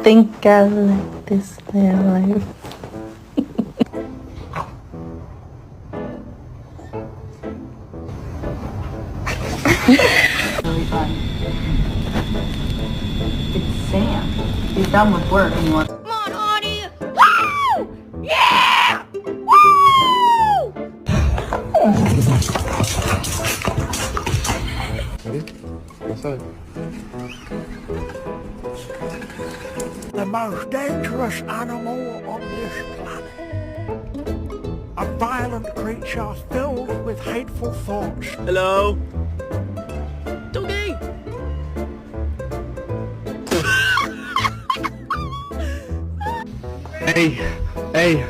Think I like this their life. Really fun. It's Sam. He's done with work and he wants. Come on, honey! Woo! Yeah! Woo! Ready? What's that? The most dangerous animal on this planet. A violent creature filled with hateful thoughts. Hello? Doggy! Hey!